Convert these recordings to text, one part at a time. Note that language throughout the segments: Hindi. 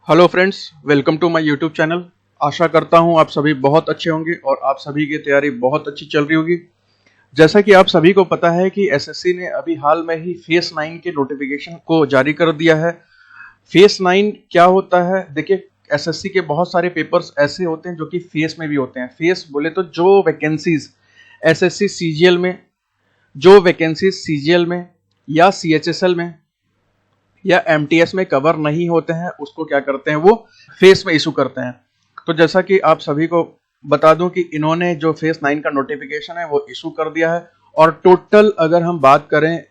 Hello friends, welcome to my YouTube channel. आशा करता हूं आप सभी बहुत अच्छे होंगे और आप सभी की तैयारी बहुत अच्छी चल रही होगी। जैसा कि आप सभी को पता है कि एसएससी ने अभी हाल में ही फेस 9 के नोटिफिकेशन को जारी कर दिया है। फेस 9 क्या होता है? देखिए, एसएससी के बहुत सारे पेपर्स ऐसे होते हैं जो कि फेस में भी होते हैं। फेस बोले तो जो वैकेंसीज एसएससी सीजीएल में, जो वैकेंसीज सीजीएल में या सीएचएसएल में या एमटीएस में कवर नहीं होते हैं, उसको क्या करते हैं, वो फेस में इशू करते हैं। तो जैसा कि आप सभी को बता दूं कि इन्होंने जो फेस 9 का नोटिफिकेशन है वो इशू कर दिया है और टोटल अगर हम बात करें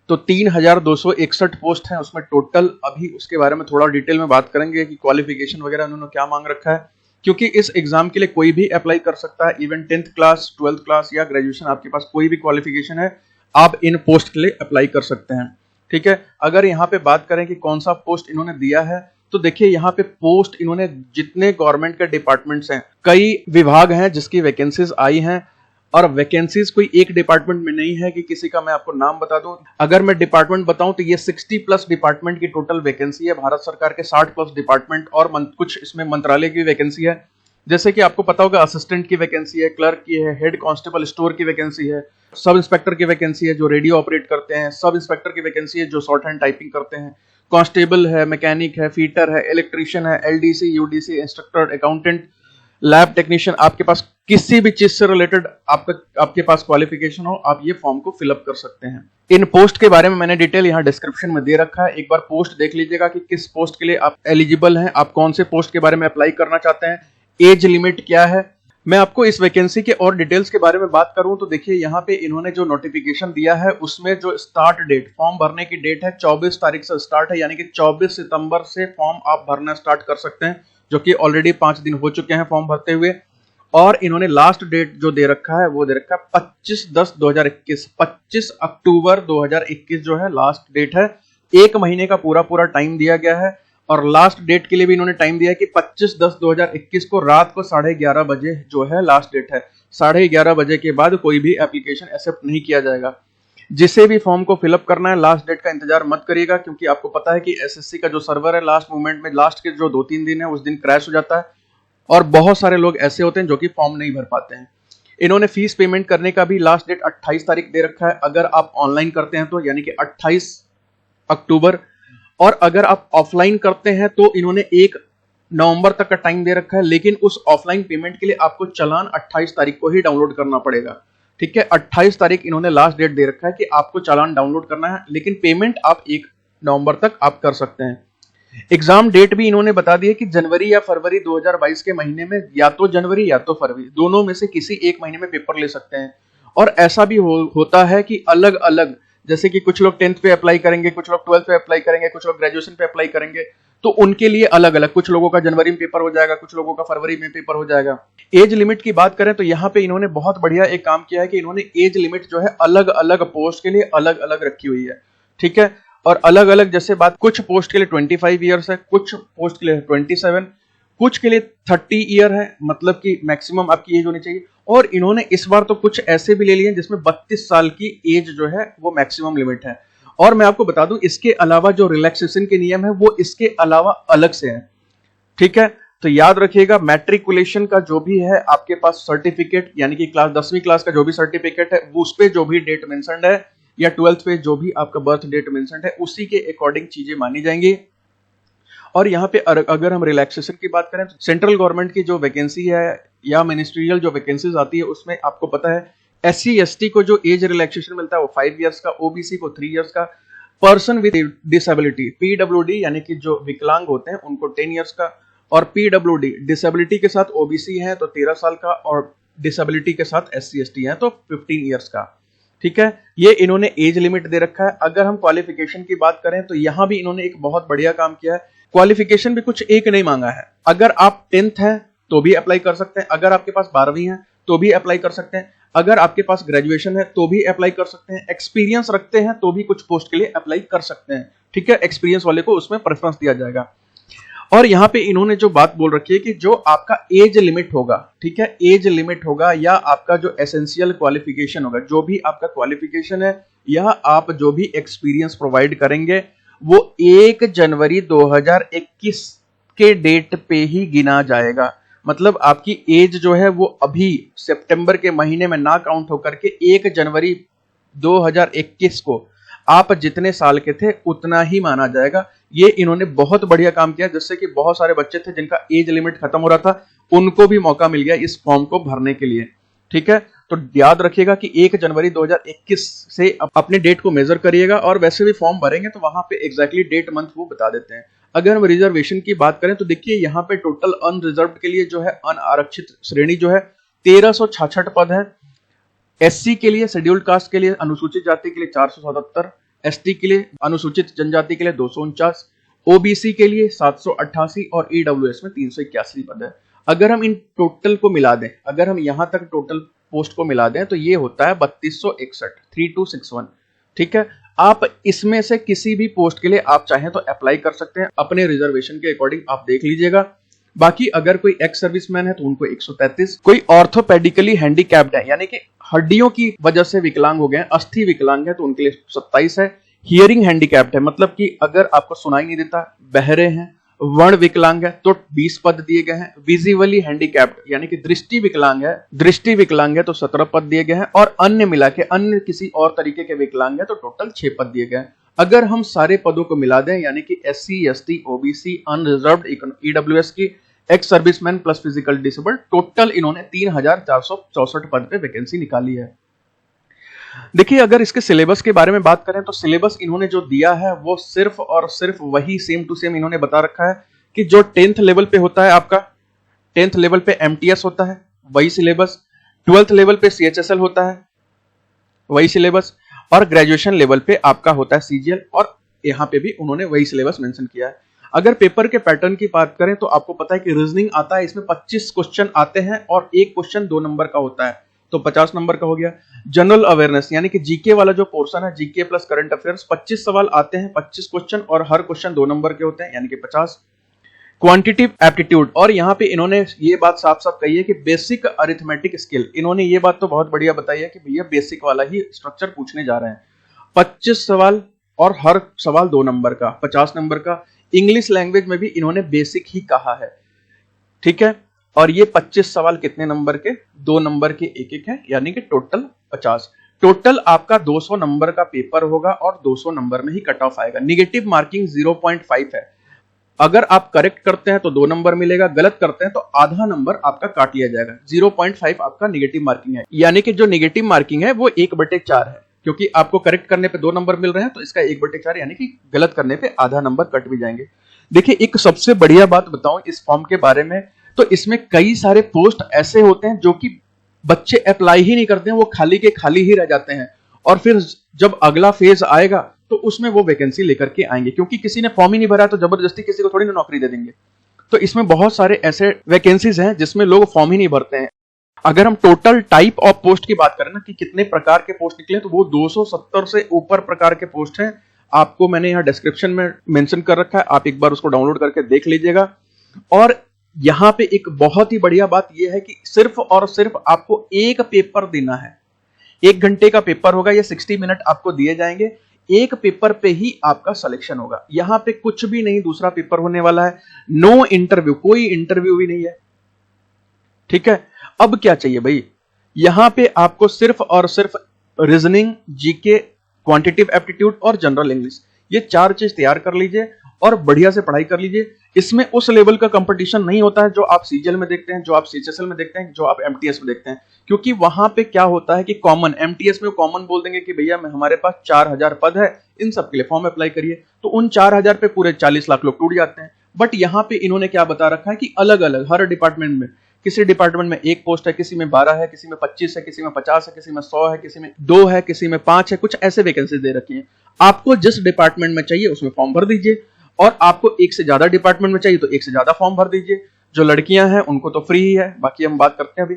तो 3261 पोस्ट हैं उसमें टोटल। अभी उसके बारे में थोड़ा डिटेल में बात करेंगे कि क्वालिफिकेशन वगैरह उन्होंने क्या मांग रखा है, क्योंकि इस एग्जाम के लिए कोई भी अप्लाई कर सकता है। Even 10th class, 12th class या ग्रेजुएशन, आपके पास कोई भी क्वालिफिकेशन है, आप इन पोस्ट के लिए अप्लाई कर सकते हैं। ठीक है, अगर यहाँ पे बात करें कि कौन सा पोस्ट इन्होंने दिया है, तो देखिए यहाँ पे पोस्ट इन्होंने जितने गवर्नमेंट के डिपार्टमेंट्स हैं, कई विभाग हैं जिसकी वैकेंसीज आई हैं, और वैकेंसीज कोई एक डिपार्टमेंट में नहीं है कि किसी का मैं आपको नाम बता दूं। अगर मैं डिपार्टमेंट बताऊं तो ये 60 प्लस डिपार्टमेंट की टोटल वैकेंसी है। भारत सरकार के 60 प्लस डिपार्टमेंट और कुछ इसमें मंत्रालय की वैकेंसी है। जैसे कि आपको पता होगा, असिस्टेंट की वैकेंसी है, क्लर्क की है, हेड कांस्टेबल स्टोर की वैकेंसी है, सब इंस्पेक्टर की वैकेंसी है जो रेडियो ऑपरेट करते हैं, सब इंस्पेक्टर की वैकेंसी है जो शॉर्ट हैंड टाइपिंग करते हैं, कांस्टेबल है, मैकेनिक है, फीटर है, इलेक्ट्रीशियन है, LDC, UDC, instructor, accountant, lab technician, आपके पास किसी भी चीज से रिलेटेड आपके पास क्वालिफिकेशन हो, आप ये फॉर्म को फिलअप कर सकते हैं। इन पोस्ट के बारे में मैंने डिटेल यहाँ डिस्क्रिप्शन में दे रखा है। एक बार पोस्ट देख लीजिएगा कि किस पोस्ट के लिए आप एलिजिबल हैं, आप कौन से पोस्ट के बारे में अप्लाई करना चाहते हैं, एज लिमिट क्या है। मैं आपको इस वैकेंसी के और डिटेल्स के बारे में बात करूं तो देखिए, यहाँ पे इन्होंने जो नोटिफिकेशन दिया है उसमें जो स्टार्ट डेट, फॉर्म भरने की डेट है 24 तारीख से स्टार्ट है, यानी कि 24 सितंबर से फॉर्म आप भरना स्टार्ट कर सकते हैं, जो कि ऑलरेडी 5 दिन हो चुके हैं फॉर्म भरते हुए। और इन्होंने लास्ट डेट जो दे रखा है वो दे रखा है 25/10/2021, 25 अक्टूबर 2021 जो है लास्ट डेट है। एक महीने का पूरा टाइम दिया गया है और लास्ट डेट के लिए भी इन्होंने टाइम दिया है कि 25/10/2021 को रात को 11:30 बजे जो है लास्ट डेट है। 11:30 बजे के बाद कोई भी एप्लीकेशन एक्सेप्ट नहीं किया जाएगा। जिसे भी फॉर्म को फिलअप करना है, लास्ट डेट का इंतजार मत करिएगा, क्योंकि आपको पता है कि एसएससी का जो सर्वर है लास्ट मोमेंट में, लास्ट के जो 2-3 दिन है उस दिन क्रैश हो जाता है और बहुत सारे लोग ऐसे होते हैं जो कि फॉर्म नहीं भर पाते हैं। इन्होंने फीस पेमेंट करने का भी लास्ट डेट 28 तारीख दे रखा है अगर आप ऑनलाइन करते हैं तो, यानी कि 28 अक्टूबर, और अगर आप ऑफलाइन करते हैं तो इन्होंने 1 नवंबर तक का टाइम दे रखा है। लेकिन उस ऑफलाइन पेमेंट के लिए आपको चालान 28 तारीख को ही डाउनलोड करना पड़ेगा। ठीक है, 28 तारीख इन्होंने लास्ट डेट दे रखा है कि आपको चालान डाउनलोड करना है, लेकिन पेमेंट आप 1 नवंबर तक आप कर सकते हैं। एग्जाम डेट भी इन्होंने बता दी है कि जनवरी या फरवरी 2022 के महीने में, या तो जनवरी या तो फरवरी, दोनों में से किसी एक महीने में पेपर ले सकते हैं। और ऐसा भी होता है कि अलग अलग, जैसे कि कुछ लोग 10th पे अप्लाई करेंगे, कुछ लोग 12th पे अप्लाई करेंगे, कुछ लोग ग्रेजुएशन पे अप्लाई करेंगे, तो उनके लिए अलग अलग, कुछ लोगों का जनवरी में पेपर हो जाएगा, कुछ लोगों का फरवरी में पेपर हो जाएगा। एज लिमिट की बात करें तो यहाँ पे इन्होंने बहुत बढ़िया एक काम किया है कि इन्होंने एज लिमिट जो है अलग अलग पोस्ट के लिए अलग अलग रखी हुई है। ठीक है, और अलग अलग जैसे बात, कुछ पोस्ट के लिए 25 ईयर्स है, कुछ पोस्ट के लिए 27, कुछ के लिए 30 ईयर है, मतलब कि मैक्सिमम आपकी एज होनी चाहिए। और इन्होंने इस बार तो कुछ ऐसे भी ले लिए जिसमें 32 साल की एज जो है वो मैक्सिमम लिमिट है। और मैं आपको बता दूं, इसके अलावा जो रिलैक्सेशन के नियम है वो इसके अलावा अलग से है। ठीक है, तो याद रखिएगा, मैट्रिकुलेशन का जो भी है आपके पास सर्टिफिकेट, यानी कि क्लास 10वीं क्लास का जो भी सर्टिफिकेट है, उस पे जो भी डेट मेंशन्ड है, या 12th पे जो भी आपका बर्थ डेट मेंशन्ड है, उसी के अकॉर्डिंग चीजें मानी जाएंगी। और यहाँ पे अगर हम रिलैक्सेशन की बात करें, सेंट्रल गवर्नमेंट की जो वैकेंसी है या मिनिस्ट्रियल जो वैकेंसीज आती है, उसमें आपको पता है SC ST को जो एज रिलैक्सेशन मिलता है वो 5 इयर्स का, OBC को 3 इयर्स का, पर्सन विद डिसेबिलिटी PWD यानी कि जो विकलांग होते हैं उनको 10 इयर्स का, और PWD डिसेबिलिटी के साथ OBC है तो 13 साल का, और डिसेबिलिटी के साथ SC ST है तो 15 इयर्स का। ठीक है, ये इन्होंने एज लिमिट दे रखा है। अगर हम क्वालिफिकेशन की बात करें तो यहां भी इन्होंने एक बहुत बढ़िया काम किया है। क्वालिफिकेशन भी कुछ एक नहीं मांगा है। अगर आप 10th हैं तो भी अप्लाई कर सकते हैं, अगर आपके पास 12वीं है तो भी अप्लाई कर सकते हैं, अगर आपके पास ग्रेजुएशन है तो भी अप्लाई कर सकते हैं, एक्सपीरियंस रखते हैं तो भी कुछ पोस्ट के लिए अप्लाई कर सकते हैं। ठीक है, एक्सपीरियंस वाले को उसमें प्रेफरेंस दिया जाएगा। और यहाँ पे इन्होंने जो बात बोल रखी है कि जो आपका एज लिमिट होगा, ठीक है, एज लिमिट होगा या आपका जो एसेंशियल क्वालिफिकेशन होगा, जो भी आपका क्वालिफिकेशन है या आप जो भी एक्सपीरियंस प्रोवाइड करेंगे, वो 1 जनवरी 2021 के डेट पे ही गिना जाएगा। मतलब आपकी एज जो है वो अभी सितंबर के महीने में ना काउंट होकर के 1 जनवरी 2021 को आप जितने साल के थे उतना ही माना जाएगा। ये इन्होंने बहुत बढ़िया काम किया, जिससे कि बहुत सारे बच्चे थे जिनका एज लिमिट खत्म हो रहा था, उनको भी मौका मिल गया इस फॉर्म को भरने के लिए। ठीक है, तो याद रखिएगा कि 1 जनवरी 2021 से अपने डेट को मेजर करिएगा, और वैसे भी फॉर्म भरेंगे तो वहां पे एग्जैक्टली डेट मंथ वो बता देते हैं। अगर हम रिजर्वेशन की बात करें तो देखिए यहाँ पे टोटल अनरिजर्व्ड के लिए जो है अनारक्षित श्रेणी जो है 1366 पद है। एससी के लिए, शेड्यूल्ड कास्ट के लिए, अनुसूचित जाति के लिए 477, एसटी के लिए, अनुसूचित जनजाति के लिए 249, ओबीसी के लिए 788 और ईडब्ल्यूएस में 381 पद है। अगर हम इन टोटल को मिला दें, अगर हम यहां तक टोटल पोस्ट को मिला दें तो ये होता है 3261, 3261। ठीक है, आप इसमें से किसी भी पोस्ट के लिए आप चाहें तो अप्लाई कर सकते हैं, अपने रिजर्वेशन के अकॉर्डिंग आप देख लीजिएगा। बाकी अगर कोई एक्स सर्विसमैन है तो उनको 133, कोई ऑर्थोपेडिकली हैंडीकैप्ड है यानी कि हड्डियों की वजह से विकलांग हो गए हैं, अस्थि विकलांग है तो उनके लिए 27 है। हियरिंग हैंडीकैप्ड है मतलब कि अगर आपको सुनाई नहीं देता, बहरे हैं, वर्ण विकलांग है तो 20 पद दिए गए हैं। विजिबली हैंडीकैप्ड यानी कि दृष्टि विकलांग है तो 17 पद दिए गए हैं, और अन्य मिला के अन्य किसी और तरीके के विकलांग है तो टोटल 6 पद दिए गए हैं। अगर हम सारे पदों को मिला दें यानी कि SC, ST, OBC, unreserved, EWS की, ex serviceman plus physical disabled, total इन्होंने 3464 पद पे वैकेंसी निकाली है। देखिए अगर इसके सिलेबस के बारे में बात करें तो सिलेबस इन्होंने जो दिया है वो सिर्फ और सिर्फ वही सेम टू सेम इन्होंने बता रखा है कि जो 10th लेवल पे होता है, आपका 10th लेवल पे एमटीएस होता है वही सिलेबस, 12th लेवल पे सीएचएसएल होता है वही सिलेबस, और ग्रेजुएशन लेवल पे आपका होता है सीजीएल, और यहाँ पे भी उन्होंने वही सिलेबस मेंशन किया है। अगर पेपर के पैटर्न की बात करें तो आपको पता है कि रीजनिंग आता है, इसमें 25 क्वेश्चन आते हैं और एक क्वेश्चन 2 नंबर का होता है तो 50 नंबर का हो गया। जनरल अवेयरनेस यानी कि जीके वाला जो पोर्शन है, जीके प्लस करंट अफेयर्स, 25 सवाल आते हैं, 25 क्वेश्चन, और हर क्वेश्चन 2 नंबर के होते हैं यानी कि 50। क्वांटिटिव एप्टीट्यूड, और यहाँ पे इन्होंने ये बात साफ साफ कही है कि बेसिक अरिथमेटिक स्किल, इन्होंने ये बात तो बहुत बढ़िया बताई है कि भैया बेसिक वाला ही स्ट्रक्चर पूछने जा रहे हैं। 25 सवाल और हर सवाल 2 नंबर का, 50 नंबर का। इंग्लिश लैंग्वेज में भी इन्होंने बेसिक ही कहा है। ठीक है, और ये 25 सवाल कितने नंबर के? 2 नंबर के एक एक है यानी कि टोटल 50। टोटल आपका 200 नंबर का पेपर होगा और 200 नंबर में ही कट ऑफ आएगा। निगेटिव मार्किंग 0.5 है। अगर आप करेक्ट करते हैं तो 2 नंबर मिलेगा, गलत करते हैं तो आधा नंबर आपका काट लिया जाएगा। 0.5 आपका निगेटिव मार्किंग है, यानी कि जो निगेटिव मार्किंग है वो 1/4 है, क्योंकि आपको करेक्ट करने पे 2 नंबर मिल रहे हैं तो इसका 1/4 यानी कि गलत करने पे आधा नंबर कट भी जाएंगे। देखिए एक सबसे बढ़िया बात बताऊं इस फॉर्म के बारे में, तो इसमें कई सारे पोस्ट ऐसे होते हैं जो कि बच्चे अप्लाई ही नहीं करते हैं, वो खाली के खाली ही रह जाते हैं, और फिर जब अगला फेज आएगा तो उसमें वो वैकेंसी लेकर के आएंगे, क्योंकि किसी ने फॉर्म ही नहीं भरा तो जबरदस्ती किसी को थोड़ी ना नौकरी दे देंगे। तो इसमें बहुत सारे ऐसे वैकेंसीज हैं जिसमें लोग फॉर्म ही नहीं भरते हैं। अगर हम टोटल टाइप ऑफ पोस्ट की बात करें ना कि कितने प्रकार के पोस्ट निकले, तो वो 270 से ऊपर प्रकार के पोस्ट हैं। आपको मैंने यहाँ डिस्क्रिप्शन में मेंशन कर रखा है, आप एक बार उसको डाउनलोड करके देख लीजिएगा। और यहाँ पे एक बहुत ही बढ़िया बात यह है कि सिर्फ और सिर्फ आपको एक पेपर देना है। 1 घंटे का पेपर होगा, ये 60 मिनट आपको दिए जाएंगे। एक पेपर पे ही आपका सिलेक्शन होगा, यहाँ पे कुछ भी नहीं दूसरा पेपर होने वाला है। नो इंटरव्यू, कोई इंटरव्यू भी नहीं है। ठीक है, अब क्या चाहिए भाई, यहां पे आपको सिर्फ और सिर्फ रीजनिंग, जीके, क्वांटिटिव एप्टीट्यूड और जनरल इंग्लिश, ये 4 चीज तैयार कर लीजिए और बढ़िया से पढ़ाई कर लीजिए। इसमें उस लेवल का कंपटीशन नहीं होता है जो आप सीजीएल में देखते हैं, जो आप सीएचएसएल में देखते हैं, जो आप एमटीएस में देखते हैं, क्योंकि वहां पे क्या होता है कि कॉमन, एमटीएस में कॉमन बोल देंगे कि भैया हमारे पास 4000 पद है, इन सब के लिए फॉर्म अप्लाई करिए, तो उन 4000 पे पूरे 40 लाख लोग टूट जाते हैं। बट यहाँ पे इन्होंने क्या बता रखा है कि अलग अलग हर डिपार्टमेंट में, किसी डिपार्टमेंट में 1 पोस्ट है, किसी में 12 है, किसी में 25 है, किसी में 50 है, किसी में 100 है, किसी में 2 है, किसी में 5 है, कुछ ऐसे वैकेंसी दे रखी है। आपको जिस डिपार्टमेंट में चाहिए उसमें फॉर्म भर दीजिए, और आपको 1 से ज्यादा डिपार्टमेंट में चाहिए तो 1 से ज्यादा फॉर्म भर दीजिए। जो लड़कियां हैं उनको तो फ्री ही है, बाकी हम बात करते हैं अभी।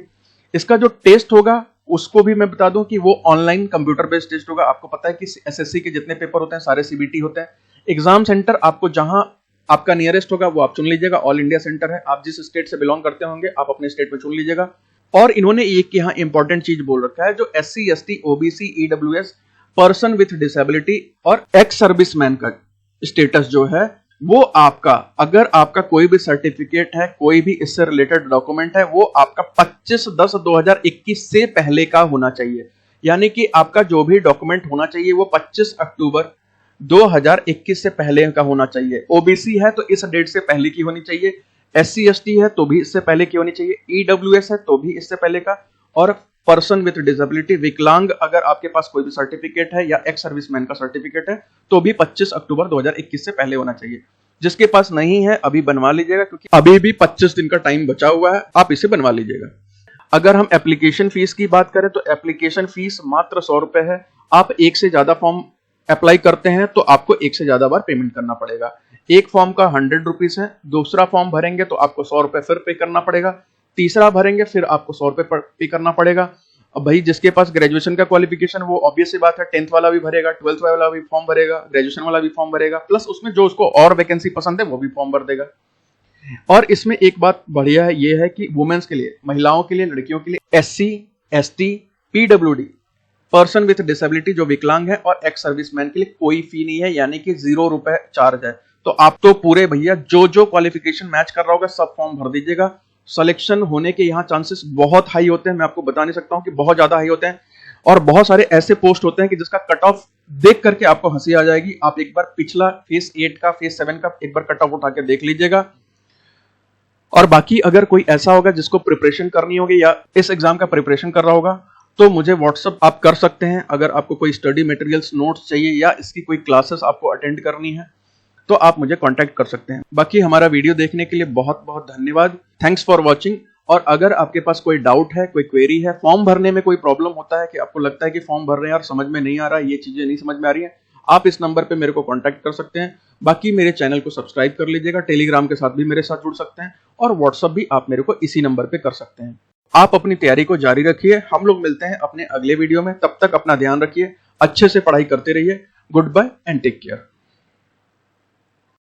इसका जो टेस्ट होगा उसको भी मैं बता दूं कि वो ऑनलाइन कंप्यूटर बेस्ड टेस्ट होगा। आपको पता है कि एसएससी के जितने पेपर होते हैं सारे सीबीटी होते हैं। एग्जाम सेंटर आपको जहां आपका नियरेस्ट होगा वो आप चुन लीजिएगा। ऑल इंडिया सेंटर है, आप जिस स्टेट से बिलोंग करते होंगे आप अपने स्टेट में चुन लीजिएगा। और इन्होंने एक यहाँ इंपॉर्टेंट चीज बोल रखा है, जो SC, ST, OBC, EWS, person with disability और एक्स सर्विसमैन का स्टेटस जो है वो आपका, अगर आपका कोई भी सर्टिफिकेट है, कोई भी इससे रिलेटेड डॉक्यूमेंट है, वो आपका 25/10/2021 से पहले का होना चाहिए। यानी कि आपका जो भी डॉक्यूमेंट होना चाहिए वो 25 अक्टूबर 2021 से पहले का होना चाहिए। ओबीसी है तो इस डेट से पहले की होनी चाहिए, SC ST है तो भी इससे पहले की होनी चाहिए, EWS है तो भी इससे पहले का, और पर्सन विथ डिसेबिलिटी, विकलांग, अगर आपके पास कोई भी सर्टिफिकेट है या एक्स सर्विसमैन का सर्टिफिकेट है तो भी 25 अक्टूबर 2021 से पहले होना चाहिए। जिसके पास नहीं है अभी बनवा लीजिएगा, क्योंकि अभी भी 25 दिन का टाइम बचा हुआ है, आप इसे बनवा लीजिएगा। अगर हम एप्लीकेशन फीस की बात करें तो एप्लीकेशन फीस मात्र 100 रुपए है। आप एक से ज्यादा फॉर्म अप्लाई करते हैं तो आपको एक से ज्यादा बार पेमेंट करना पड़ेगा। एक फॉर्म का 100 रुपीज है, दूसरा फॉर्म भरेंगे तो आपको 100 रुपए फिर पे करना पड़ेगा, तीसरा भरेंगे फिर आपको 100 रुपए पे करना पड़ेगा। अब भाई जिसके पास ग्रेजुएशन का क्वालिफिकेशन, वो ऑब्वियस सी बात है 10th वाला भी भरेगा, 12th वाला भी फॉर्म भरेगा, ग्रेजुएशन वाला भी फॉर्म भरेगा, प्लस उसमें जो उसको और वैकेंसी पसंद है वो भी फॉर्म भर देगा। और इसमें एक बात बढ़िया है, ये है कि वुमेन्स के लिए, महिलाओं के लिए, लड़कियों के लिए, SC ST PWD, person with disability जो विकलांग है, और एक्स सर्विसमैन के लिए कोई फी नहीं है, यानी कि 0 रुपए चार्ज है। तो आप तो पूरे भैया जो जो क्वालिफिकेशन मैच कर रहा होगा सब फॉर्म भर दीजिएगा। सिलेक्शन होने के यहाँ चांसेस बहुत हाई होते हैं, मैं आपको बता नहीं सकता हूँ कि बहुत ज्यादा हाई होते हैं। और बहुत सारे ऐसे पोस्ट होते हैं कि जिसका कट ऑफ देख करके आपको हंसी आ जाएगी। आप एक बार पिछला फेज 8 का, फेज 7 का एक बार कट ऑफ उठा के देख लीजिएगा। और बाकी अगर कोई ऐसा होगा जिसको प्रिपरेशन करनी होगी या इस एग्जाम का प्रिपरेशन कर रहा होगा तो मुझे व्हाट्सअप आप कर सकते हैं। अगर आपको कोई स्टडी मटेरियल्स, नोट्स चाहिए या इसकी कोई क्लासेस आपको अटेंड करनी है तो आप मुझे कांटेक्ट कर सकते हैं। बाकी हमारा वीडियो देखने के लिए बहुत बहुत धन्यवाद। Thanks for watching. और अगर आपके पास कोई डाउट है, कोई क्वेरी है, फॉर्म भरने में कोई प्रॉब्लम होता है कि आपको लगता है कि फॉर्म भर रहे हैं और समझ में नहीं आ रहा है, ये चीजें नहीं समझ में आ रही है, आप इस नंबर पे मेरे को कांटेक्ट कर सकते हैं। बाकी मेरे चैनल को सब्सक्राइब कर लीजिएगा, टेलीग्राम के साथ भी मेरे साथ जुड़ सकते हैं, और व्हाट्सअप भी आप मेरे को इसी नंबर पे कर सकते हैं। आप अपनी तैयारी को जारी रखिए, हम लोग मिलते हैं अपने अगले वीडियो में। तब तक अपना ध्यान रखिए, अच्छे से पढ़ाई करते रहिए। Goodbye and take care.